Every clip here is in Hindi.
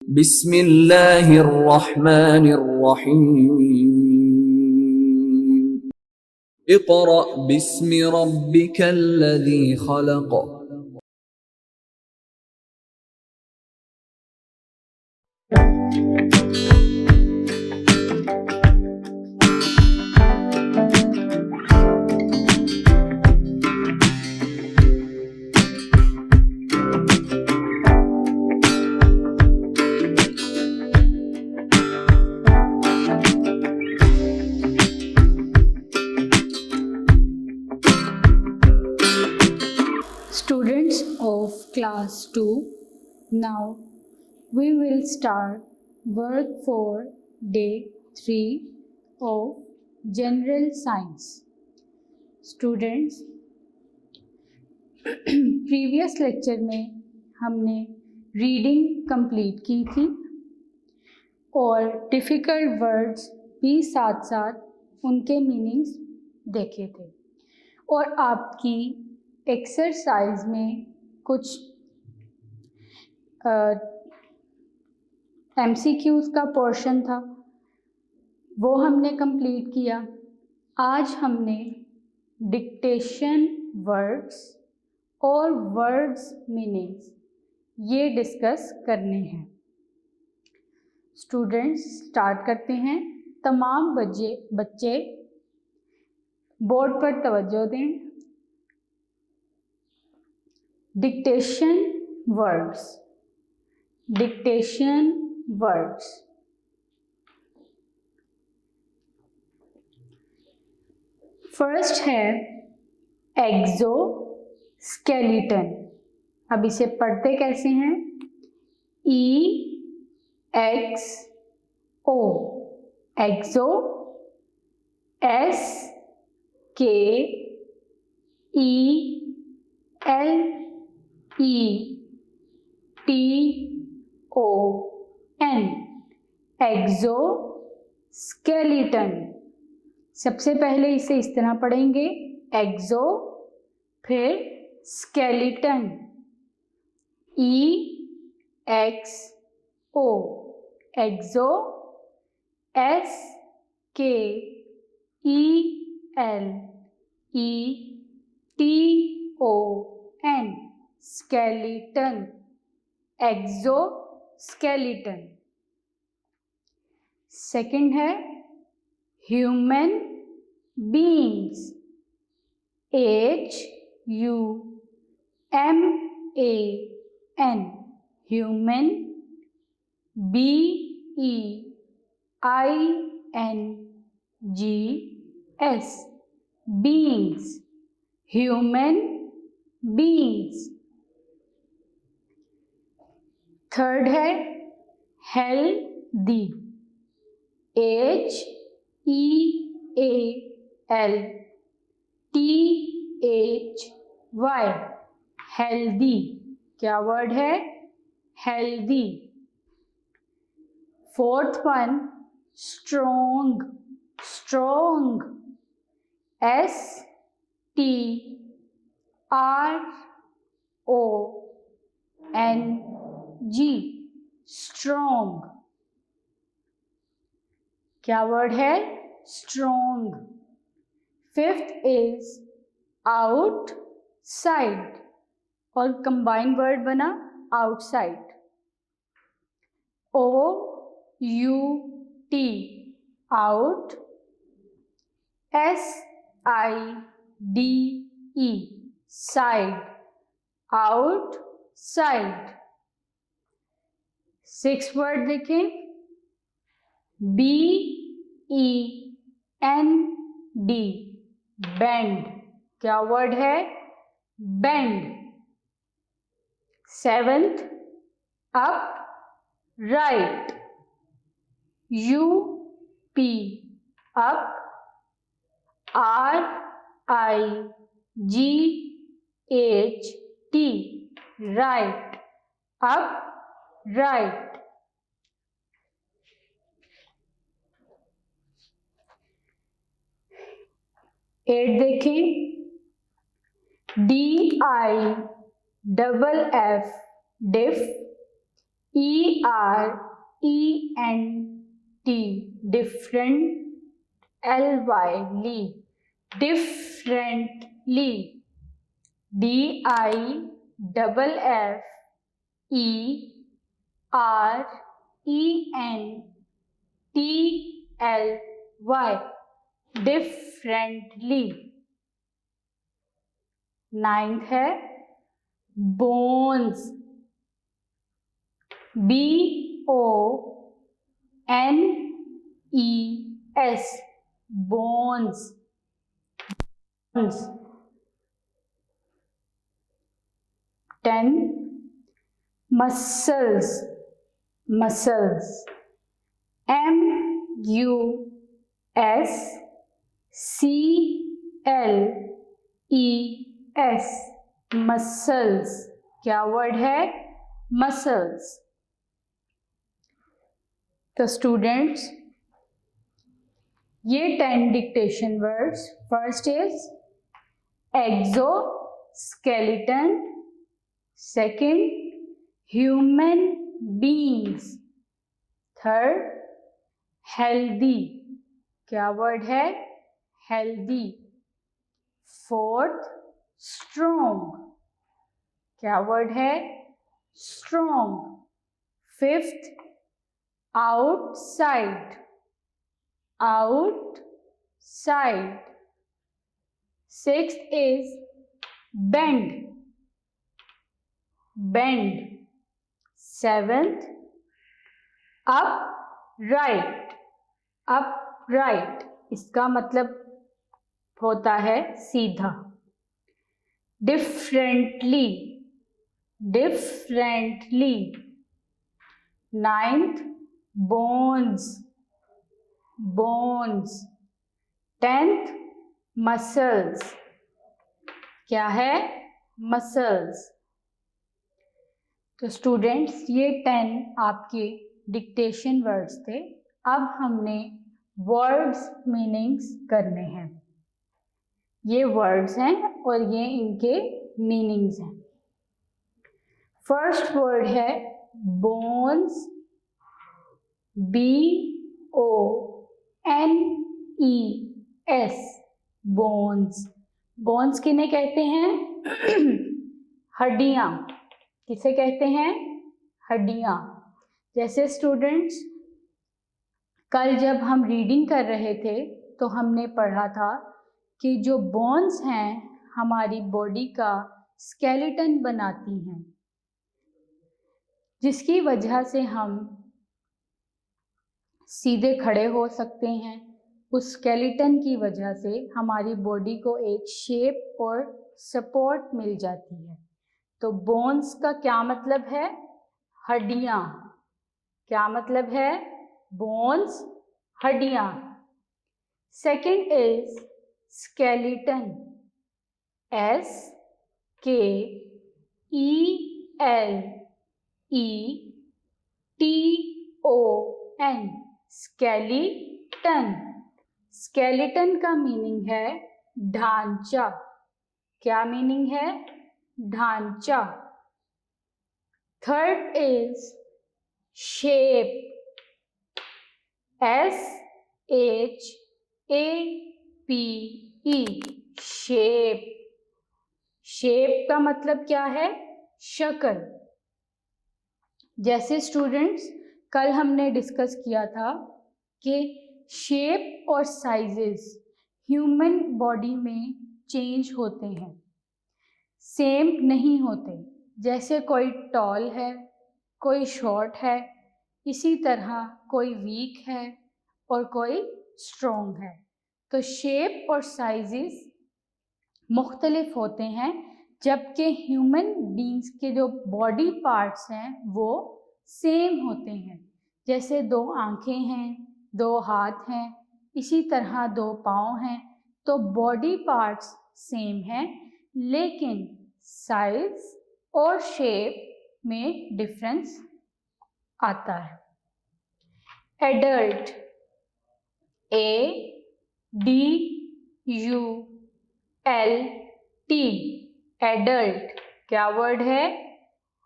बिस्मिल्लाहिर्रहमानिर्रहीम। Iqra बिस्मि रब्बिकल्लज़ी खलक़। Students of class 2, now we will start work for day 3 of general science. Students, previous lecture में हमने रीडिंग कंप्लीट की थी और डिफ़िकल्ट वर्ड्स भी साथ साथ उनके मीनिंग्स देखे थे और आपकी एक्सरसाइज में कुछ MCQs का पोर्शन था, वो हमने कंप्लीट किया। आज हमने डिक्टेशन वर्ड्स और वर्ड्स मीनिंग्स ये डिस्कस करने हैं। स्टूडेंट्स, स्टार्ट करते हैं। तमाम बच्चे बोर्ड पर तवज्जो दें। Dictation words, dictation words. First है एक्सोस्केलेटन। अब इसे पढ़ते कैसे हैं? EXO, एक्सो, SKELETON, एक्सोस्केलेटन। सबसे पहले इसे इस तरह पढ़ेंगे, एक्सो फिर स्केलेटन, EXO, एक्सो, SKELETON, स्केलेटन, एक्सोस्केलेटन। सेकंड है human beings, HUMAN, human, BEINGS, beings, human beings. Third है हेल्दी, HEALTHY, हेल्दी। क्या वर्ड है? Healthy. Fourth one strong, strong, STRONG, strong. क्या वर्ड है? स्ट्रॉन्ग। फिफ्थ इज आउटसाइड और कंबाइंड वर्ड बना outside, OUT, out, SIDE, side, outside. Six word देखें, BEND, बेंड। क्या वर्ड है? Bend. Seventh up right, UP, up, RIGHT, right, up right. Eight देखें, DIFF, diff, E-R-E-N-T, different, L-Y, differently, D-I-F-F-E-R-E-N-T-L-Y, differently. Ninth है bones, B-O-N-E-S, bones, bones. 10 muscles, muscles, M-U-S-C-L-E-S, muscles. क्या वर्ड है? मसल्स। तो स्टूडेंट्स, ये 10 dictation words, first is exoskeleton, second human beings, third healthy, क्या वर्ड है? हेल्दी, फोर्थ स्ट्रॉन्ग, क्या वर्ड है? Strong, fifth outside, outside, sixth is bend, bend, seventh upright, upright, इसका मतलब होता है सीधा। Differently, differently, ninth bones, bones, tenth muscles, क्या है? मसल्स। तो स्टूडेंट्स, ये 10 आपके डिक्टेशन वर्ड्स थे। अब हमने वर्ड्स मीनिंग्स करने हैं। ये वर्ड्स हैं और ये इनके मीनिंग्स हैं। फर्स्ट वर्ड है बोन्स, B-O-N-E-S, बोन्स। बोन्स किन्हें कहते हैं? हड्डियां। किसे कहते हैं? हड्डियां। जैसे स्टूडेंट्स, कल जब हम रीडिंग कर रहे थे तो हमने पढ़ा था कि जो बोन्स हैं हमारी बॉडी का स्केलेटन बनाती हैं, जिसकी वजह से हम सीधे खड़े हो सकते हैं। उस स्केलेटन की वजह से हमारी बॉडी को एक शेप और सपोर्ट मिल जाती है। तो बोन्स का क्या मतलब है? हड्डियां। क्या मतलब है? बोन्स, हड्डियां। Second is skeleton, S-K-E-L-E-T-O-N, skeleton. Skeleton का मीनिंग है ढांचा। क्या मीनिंग है? ढांचा। Third is shape, S-H-A-P-E, shape. Shape का मतलब क्या है? शक्ल। जैसे स्टूडेंट्स, कल हमने डिस्कस किया था कि शेप और साइजेस ह्यूमन बॉडी में चेंज होते हैं, सेम नहीं होते। जैसे कोई टॉल है, कोई शॉर्ट है, इसी तरह कोई वीक है और कोई स्ट्रॉन्ग है। तो शेप और साइजेस मुख्तलिफ होते हैं, जबकि ह्यूमन बीइंग्स के जो बॉडी पार्ट्स हैं वो सेम होते हैं। जैसे 2 आंखें हैं, 2 हाथ हैं, इसी तरह 2 पाँव हैं। तो बॉडी पार्ट्स सेम हैं, लेकिन साइज और शेप में डिफरेंस आता है। Adult, A-D-U-L-T, adult. क्या वर्ड है?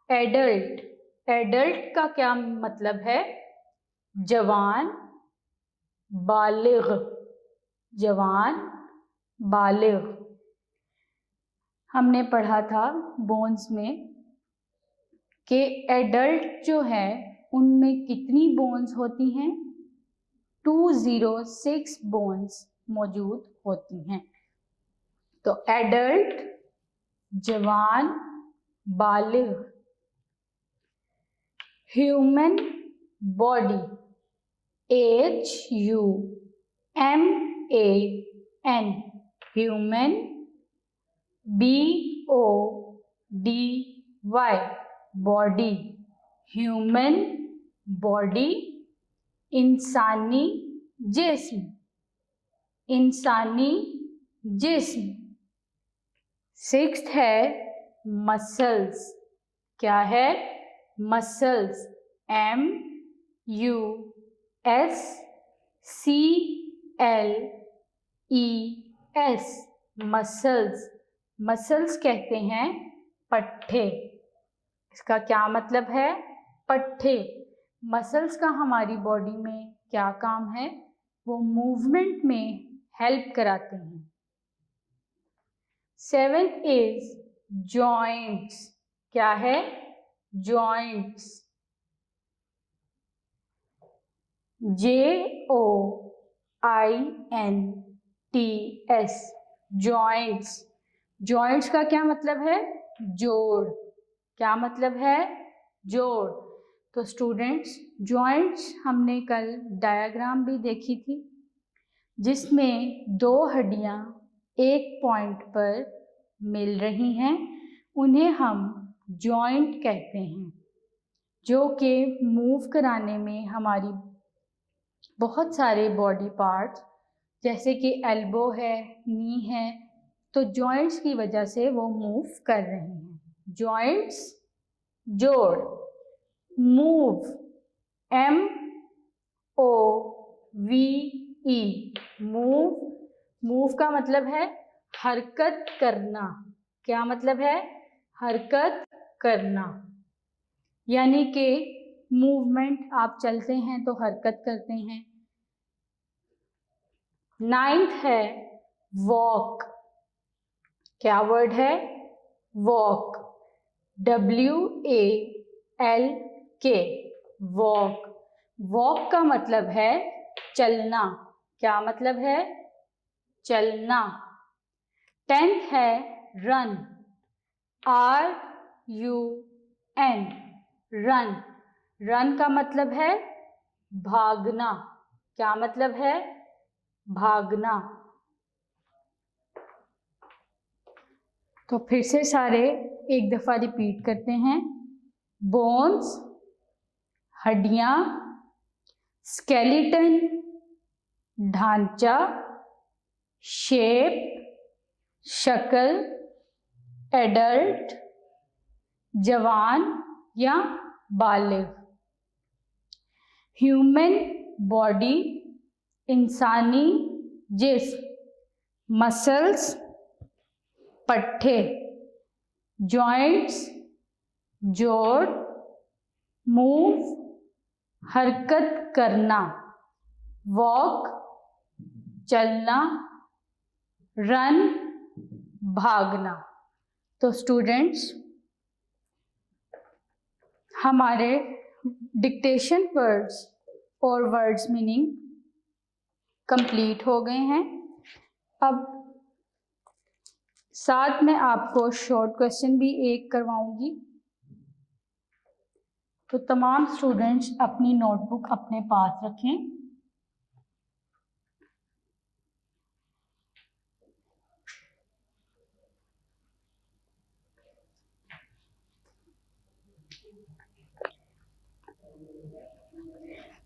एडल्ट। एडल्ट का क्या मतलब है? जवान, बालिग, जवान, बालिग। हमने पढ़ा था बोन्स में कि एडल्ट जो है उनमें कितनी बोन्स होती हैं? 206 बोन्स मौजूद होती हैं। तो एडल्ट, जवान, बालिग। Human body, HUMAN, human, BODY, body, human body, इंसानी जिस्म, इंसानी जिस्म। सिक्स्थ है मसल्स। क्या है? Muscles, MUSCLES, muscles. मसल्स कहते हैं पट्ठे। इसका क्या मतलब है? पट्ठे। मसल्स का हमारी बॉडी में क्या काम है? वो मूवमेंट में हेल्प कराते हैं। Seventh is joints. क्या है? Joints, JOINTS, joints. जॉइंट्स का क्या मतलब है? जोड़। क्या मतलब है? जोड़। तो स्टूडेंट्स, जॉइंट्स हमने कल डायग्राम भी देखी थी जिसमें दो हड्डियां एक पॉइंट पर मिल रही हैं, उन्हें हम जॉइंट कहते हैं, जो कि मूव कराने में हमारी बहुत सारे बॉडी पार्ट्स जैसे कि एल्बो है, नी है, तो जॉइंट्स की वजह से वो मूव कर रहे हैं। जॉइंट्स, जोड़। Move, MOVE, move. मूव का मतलब है हरकत करना। क्या मतलब है? हरकत करना। यानी कि मूवमेंट, आप चलते हैं तो हरकत करते हैं। नाइन्थ है वॉक। क्या वर्ड है? Walk, WALK, walk. वॉक का मतलब है चलना। क्या मतलब है? चलना। टेंथ है रन, RUN, रन। रन का मतलब है भागना। क्या मतलब है? भागना। तो फिर से सारे एक दफा रिपीट करते हैं। बोन्स, हड्डियां, स्केलेटन, ढांचा, शेप, शक्ल, एडल्ट, जवान या बालिग। ह्यूमन बॉडी, इंसानी जिस्म, मसल्स, पट्ठे, जॉइंट्स, जोड़, मूव, हरकत करना, वॉक, चलना, रन, भागना। तो स्टूडेंट्स, हमारे डिक्टेशन वर्ड्स और वर्ड्स मीनिंग कंप्लीट हो गए हैं। अब साथ में आपको शॉर्ट क्वेश्चन भी एक करवाऊंगी, तो तमाम स्टूडेंट्स अपनी नोटबुक अपने पास रखें।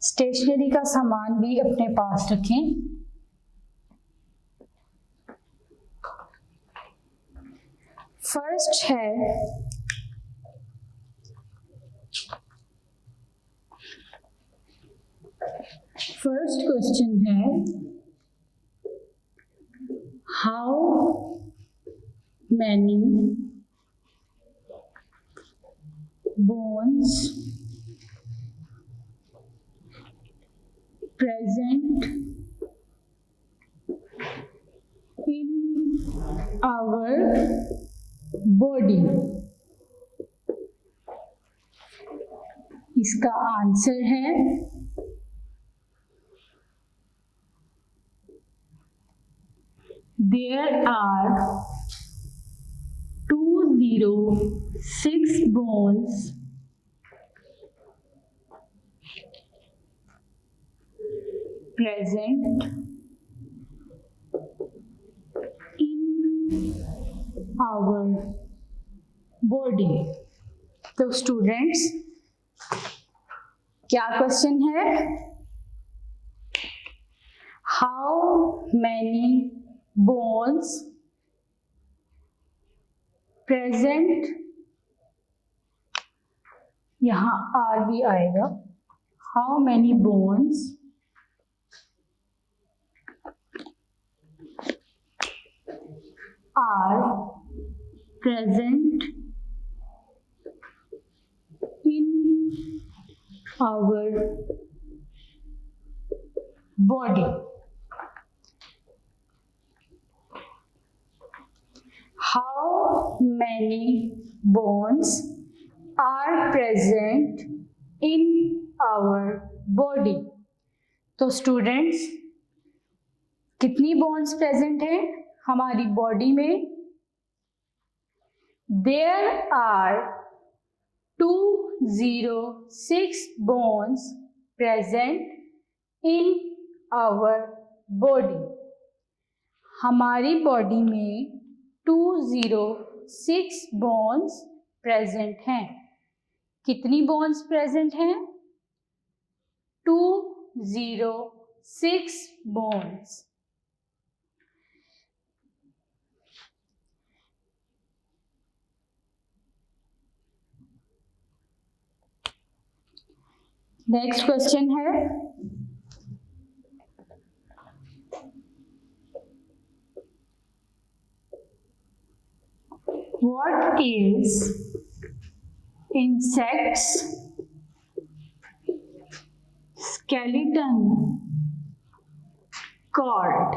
स्टेशनरी का सामान भी अपने पास रखें। फर्स्ट है फर्स्ट क्वेश्चन है, how many bones present in our body? इसका आंसर है there are 206 bones present in our body. तो स्टूडेंट्स, क्या क्वेश्चन है? हाउ मैनी bones present, यहाँ आर भी आएगा, how many bones are present in our body? How many bones are present in our body? तो स्टूडेंट्स, कितनी बोन्स प्रेजेंट हैं हमारी बॉडी में? There are 206 bones present in our body. हमारी बॉडी में 206 बोन्स प्रेजेंट हैं। कितनी बोन्स प्रेजेंट हैं? 206 बोन्स। नेक्स्ट क्वेश्चन है, what is insect's skeleton called?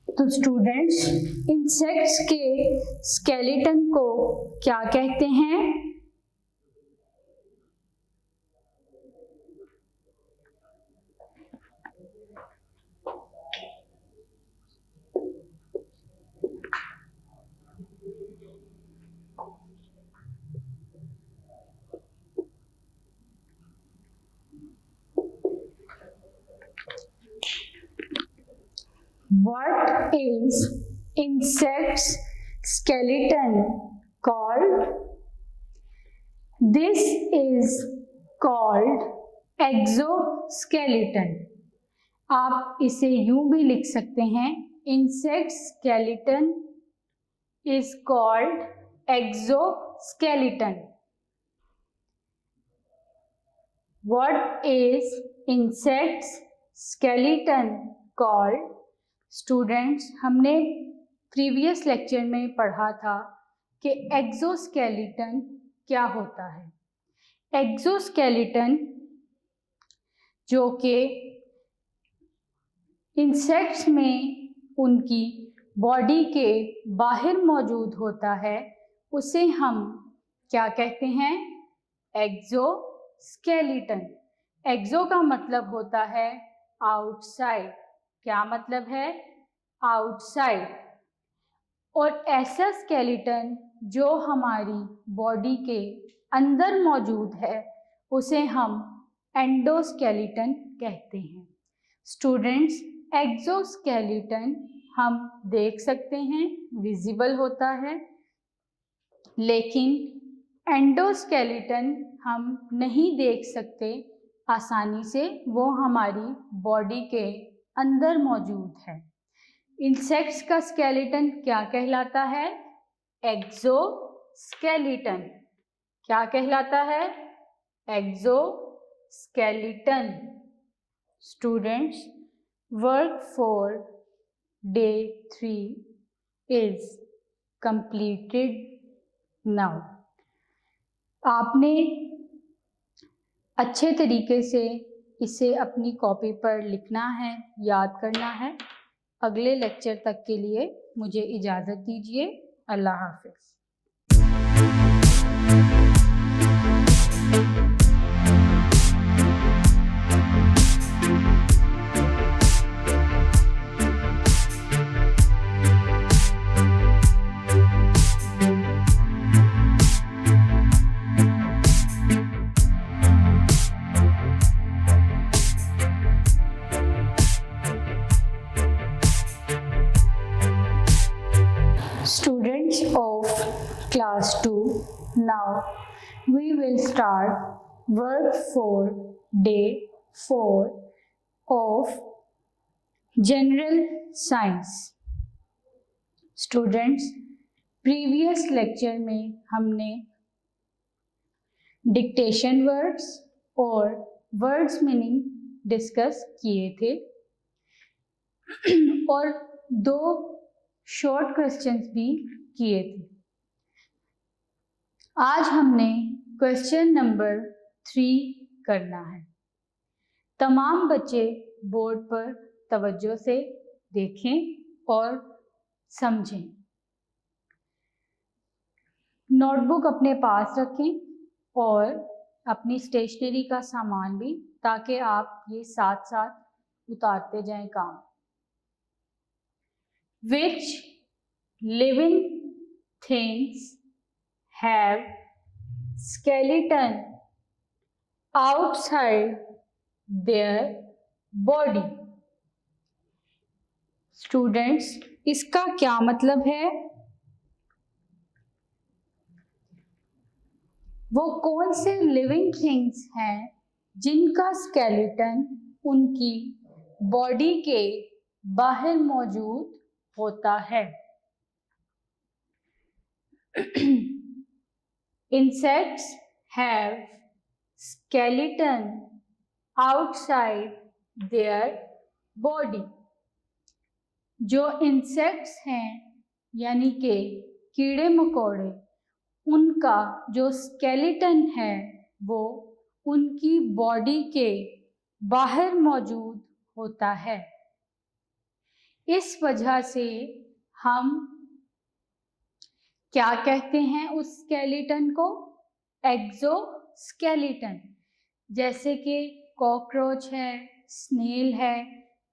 तो स्टूडेंट्स, इंसेक्ट्स के स्केलेटन को क्या कहते हैं? What is insect's skeleton called? This is called exoskeleton. आप इसे यूं भी लिख सकते हैं, insect skeleton is called exoskeleton. What is insect's skeleton called? Students, हमने प्रीवियस लेक्चर में पढ़ा था कि एक्सोस्केलेटन क्या होता है। एक्सोस्केलेटन जो कि इंसेक्ट्स में उनकी बॉडी के बाहर मौजूद होता है, उसे हम क्या कहते हैं? एक्सोस्केलेटन। एक्सो का मतलब होता है आउटसाइड। क्या मतलब है? आउटसाइड। और ऐसा स्केलेटन जो हमारी बॉडी के अंदर मौजूद है, उसे हम एंडोस्केलेटन कहते हैं। स्टूडेंट्स, एक्सोस्केलेटन हम देख सकते हैं, विजिबल होता है, लेकिन एंडोस्केलेटन हम नहीं देख सकते आसानी से, वो हमारी बॉडी के अंदर मौजूद है। इंसेक्ट्स का स्केलेटन क्या कहलाता है? एक्सोस्केलेटन। क्या कहलाता है? Exoskeleton. Students, work for day 3 is completed now. आपने अच्छे तरीके से इसे अपनी कॉपी पर लिखना है, याद करना है। अगले लेक्चर तक के लिए मुझे इजाज़त दीजिए। अल्लाह हाफ़िज़। Students of class 2, now we will start work for day 4 of general science. Students, previous lecture में हमने डिक्टेशन वर्ड्स और वर्ड्स मीनिंग डिस्कस किए थे और 2 शॉर्ट क्वेश्चंस भी किए थे। आज हमने क्वेश्चन नंबर 3 करना है। तमाम बच्चे बोर्ड पर तवज्जो से देखें और समझें। नोटबुक अपने पास रखें और अपनी स्टेशनरी का सामान भी, ताकि आप ये साथ साथ उतारते जाएं काम। Which living things have skeleton outside their body? Students, इसका क्या मतलब है? वो कौन से लिविंग थिंग्स हैं जिनका स्केलेटन उनकी बॉडी के बाहर मौजूद होता है? Insects have skeleton outside their body. जो इंसेक्ट्स हैं यानी कि कीड़े मकोड़े, उनका जो स्केलेटन है वो उनकी बॉडी के बाहर मौजूद होता है। इस वजह से हम क्या कहते हैं उस स्केलेटन को? एक्सोस्केलेटन। जैसे कि कॉकरोच है, स्नेल है,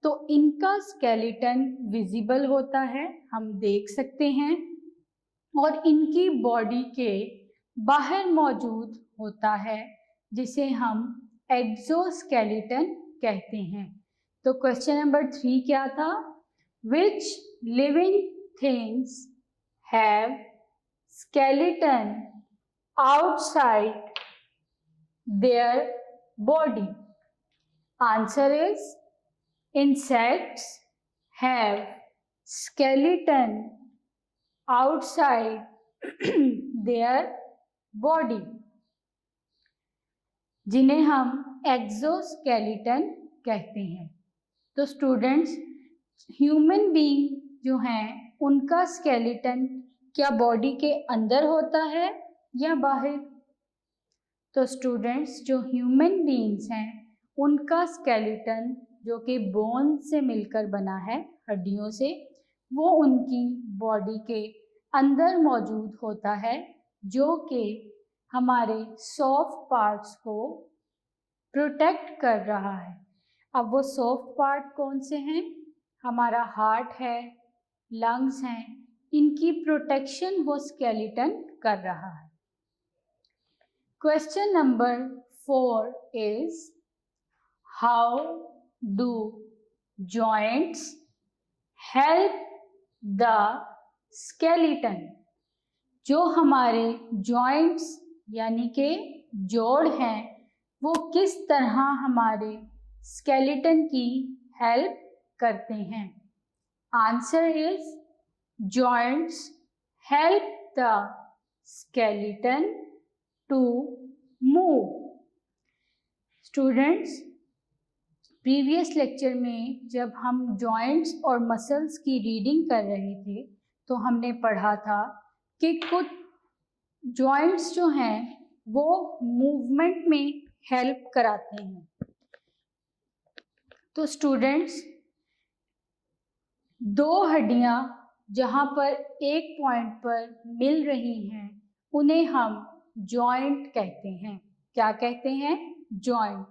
तो इनका स्केलेटन विजिबल होता है, हम देख सकते हैं, और इनकी बॉडी के बाहर मौजूद होता है, जिसे हम एक्सोस्केलेटन कहते हैं। तो क्वेश्चन नंबर 3 क्या था? Which living things have skeleton outside their body? Answer is insects have skeleton outside their body, जिन्हें हम एक्सोस्केलेटन कहते हैं। तो स्टूडेंट्स, ह्यूमन बीइंग जो हैं उनका स्केलेटन क्या बॉडी के अंदर होता है या बाहर? तो स्टूडेंट्स, जो ह्यूमन बीइंग्स हैं उनका स्केलेटन जो कि बोन से मिलकर बना है, हड्डियों से, वो उनकी बॉडी के अंदर मौजूद होता है, जो कि हमारे सॉफ्ट पार्ट्स को प्रोटेक्ट कर रहा है। अब वो सॉफ्ट पार्ट कौन से हैं? हमारा हार्ट है, लंग्स हैं, इनकी प्रोटेक्शन वो स्केलेटन कर रहा है। Question number 4 is how do joints help the skeleton? जो हमारे जॉइंट्स यानी कि जोड़ हैं, वो किस तरह हमारे स्केलेटन की हेल्प करते हैं? Answer is joints help the skeleton to move. Students, previous lecture में जब हम जॉइंट्स और मसल्स की रीडिंग कर रहे थे, तो हमने पढ़ा था कि कुछ जॉइंट्स जो हैं वो मूवमेंट में हेल्प कराते हैं। तो स्टूडेंट्स, दो हड्डियां जहां पर एक पॉइंट पर मिल रही हैं उन्हें हम जॉइंट कहते हैं। क्या कहते हैं? जॉइंट।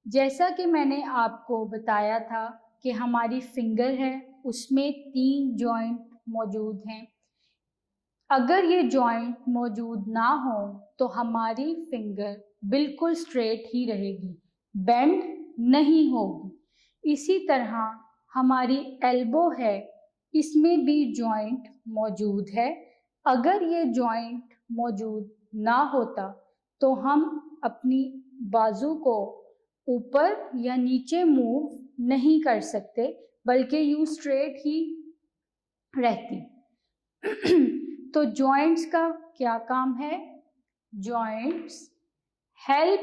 जैसा कि मैंने आपको बताया था कि हमारी फिंगर है, उसमें 3 जॉइंट मौजूद हैं। अगर ये जॉइंट मौजूद ना हो तो हमारी फिंगर बिल्कुल स्ट्रेट ही रहेगी, बेंड नहीं होगी। इसी तरह हमारी एल्बो है, इसमें भी जॉइंट मौजूद है। अगर ये जॉइंट मौजूद ना होता तो हम अपनी बाजू को ऊपर या नीचे मूव नहीं कर सकते, बल्कि यूं स्ट्रेट ही रहती। तो जॉइंट्स का क्या काम है? Joints help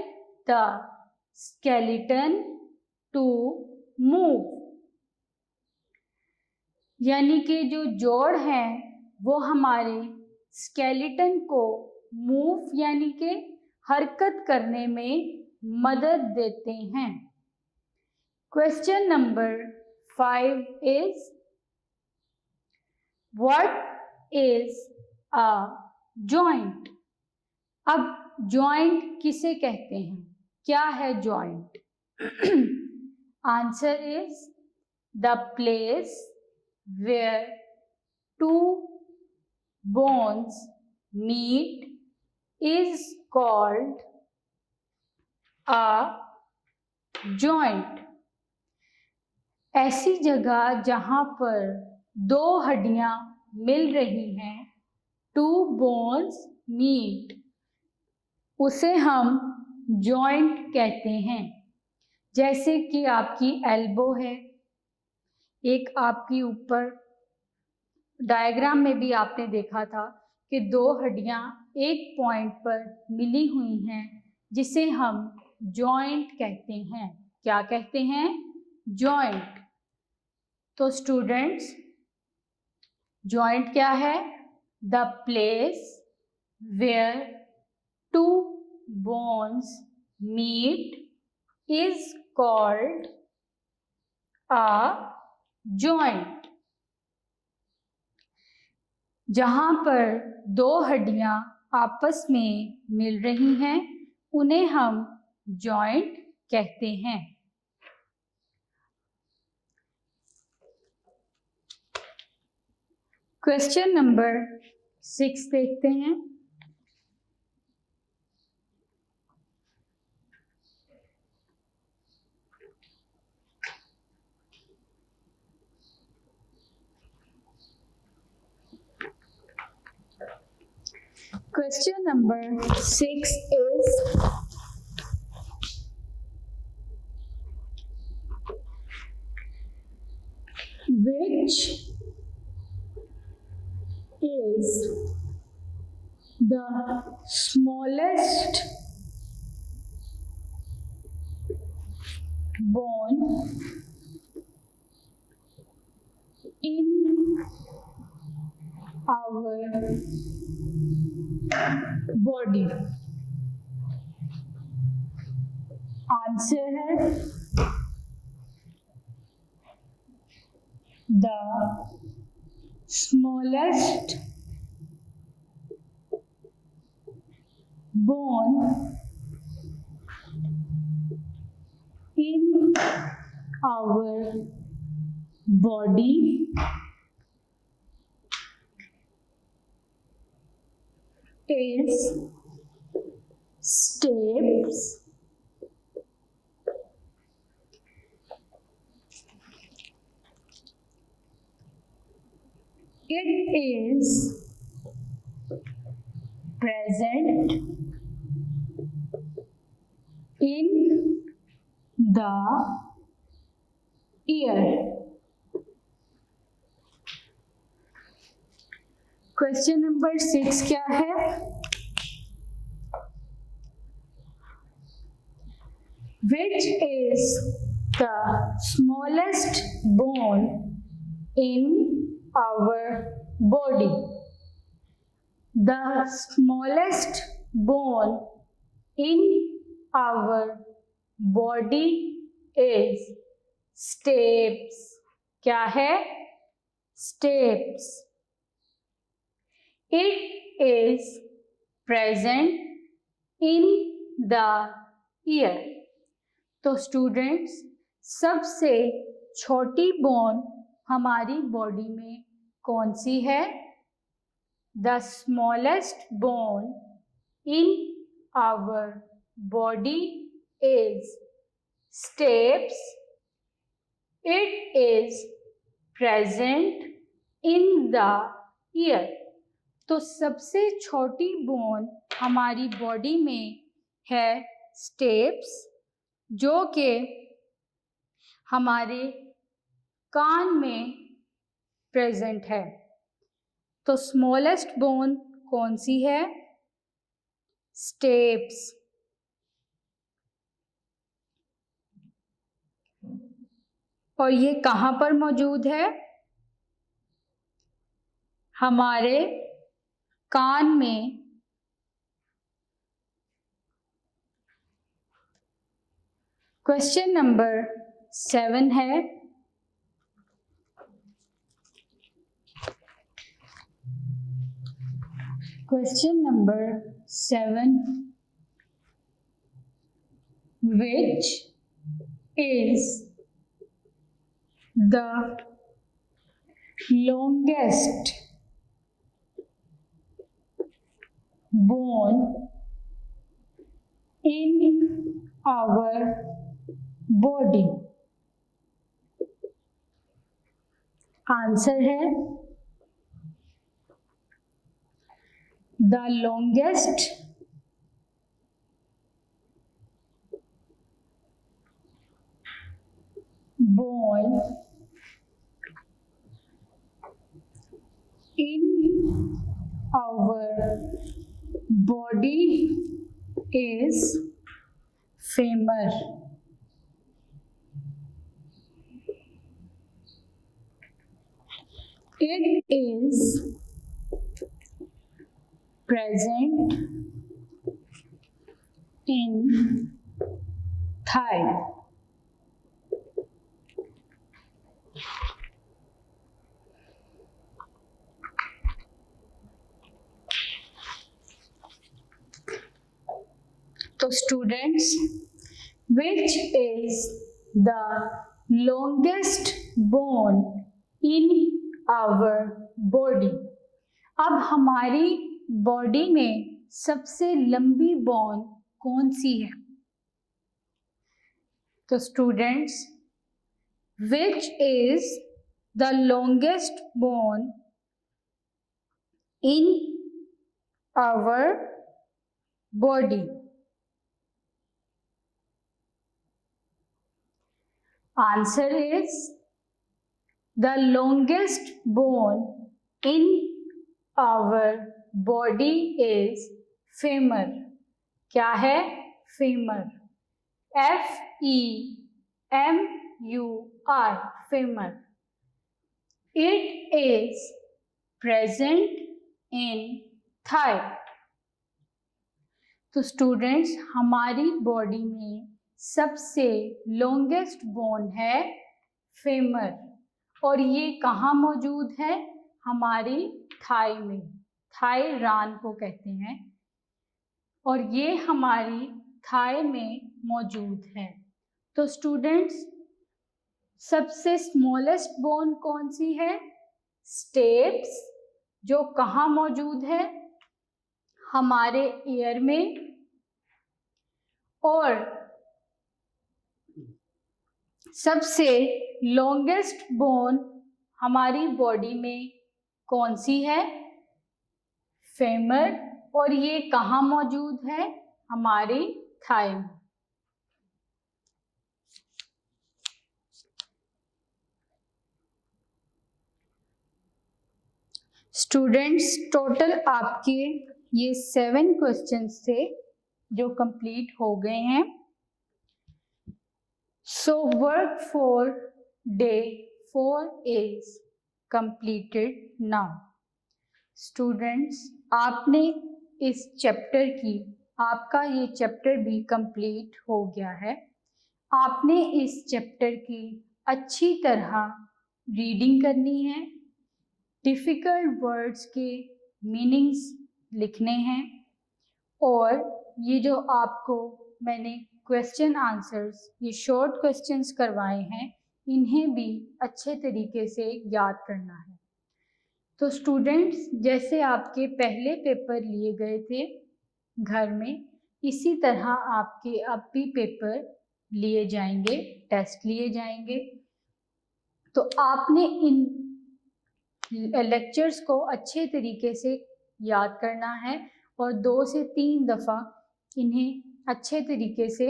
the skeleton to move, यानी कि जो जोड़ हैं वो हमारे स्केलेटन को मूव यानी कि हरकत करने में मदद देते हैं। Question number 5 is what is a joint? अब जॉइंट किसे कहते हैं? क्या है joint? Answer is the place where two bones meet is called a joint. ऐसी जगह जहां पर दो हड्डियां मिल रही हैं, two bones meet, उसे हम जॉइंट कहते हैं। जैसे कि आपकी एल्बो है, एक आपकी ऊपर डायग्राम में भी आपने देखा था कि दो हड्डियां एक पॉइंट पर मिली हुई हैं, जिसे हम जॉइंट कहते हैं। क्या कहते हैं? जॉइंट। तो स्टूडेंट्स, जॉइंट क्या है? The place where two bones meet is called a joint. जहां पर दो हड्डियां आपस में मिल रही हैं उन्हें हम जॉइंट कहते हैं। क्वेश्चन नंबर 6 देखते हैं। Question number 6 is which is the smallest bone in our body? Answer है the smallest bone in our body is stapes. It is present in the ear. Question number 6 क्या है? Which is the smallest bone in our body. The smallest bone in our body is stapes. क्या है? Stapes. It is present in the ear. तो स्टूडेंट्स, सबसे छोटी बोन हमारी बॉडी में कौन सी है? The smallest bone in our body is stapes. It is present in the ear. तो सबसे छोटी बोन हमारी बॉडी में है स्टेप्स, जो कि हमारे कान में प्रेजेंट है। तो स्मॉलेस्ट बोन कौन सी है? स्टेप्स। और ये कहाँ पर मौजूद है? हमारे कान में। क्वेश्चन नंबर 7 है, question number 7, which is the longest bone in our body? Answer है the longest bone in our body is femur. It is present in thigh. तो students, which is the longest bone in our body? अब हमारी बॉडी में सबसे लंबी बोन कौन सी है? तो students, which is the longest bone in our body? Answer is the longest bone in our body is femur. क्या है? femur. F-E-M-U-R, femur. It is present in thigh. तो स्टूडेंट्स, हमारी बॉडी में सबसे लॉन्गेस्ट बोन है फेमर, और ये कहाँ मौजूद है? हमारी थाई में। थाई रान को कहते हैं, और ये हमारी थाई में मौजूद है। तो स्टूडेंट्स, सबसे स्मॉलेस्ट बोन कौन सी है? स्टेप्स, जो कहाँ मौजूद है? हमारे ईयर में। और सबसे लॉन्गेस्ट बोन हमारी बॉडी में कौन सी है? फेमर, और ये कहाँ मौजूद है? हमारी थाई में। स्टूडेंट्स, टोटल आपके ये 7 क्वेश्चंस थे जो कंप्लीट हो गए हैं। So work for day 4 is completed now. Students, आपने इस चैप्टर की, आपका ये चैप्टर भी कंप्लीट हो गया है। आपने इस चैप्टर की अच्छी तरह रीडिंग करनी है, डिफ़िकल्ट वर्ड्स के मीनिंग्स लिखने हैं, और ये जो आपको मैंने क्वेश्चन आंसर्स, ये शॉर्ट क्वेश्चंस करवाए हैं, इन्हें भी अच्छे तरीके से याद करना है। तो स्टूडेंट्स, जैसे आपके पहले पेपर लिए गए थे घर में, इसी तरह आपके अब भी पेपर लिए जाएंगे, टेस्ट लिए जाएंगे। तो आपने इन लेक्चर्स को अच्छे तरीके से याद करना है और 2 से 3 दफ़ा इन्हें अच्छे तरीके से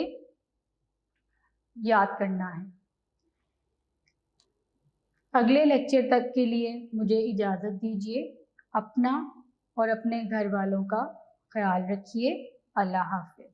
याद करना है। अगले लेक्चर तक के लिए मुझे इजाज़त दीजिए। अपना और अपने घर वालों का ख्याल रखिए। अल्लाह हाफ़िज़।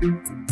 Thank you.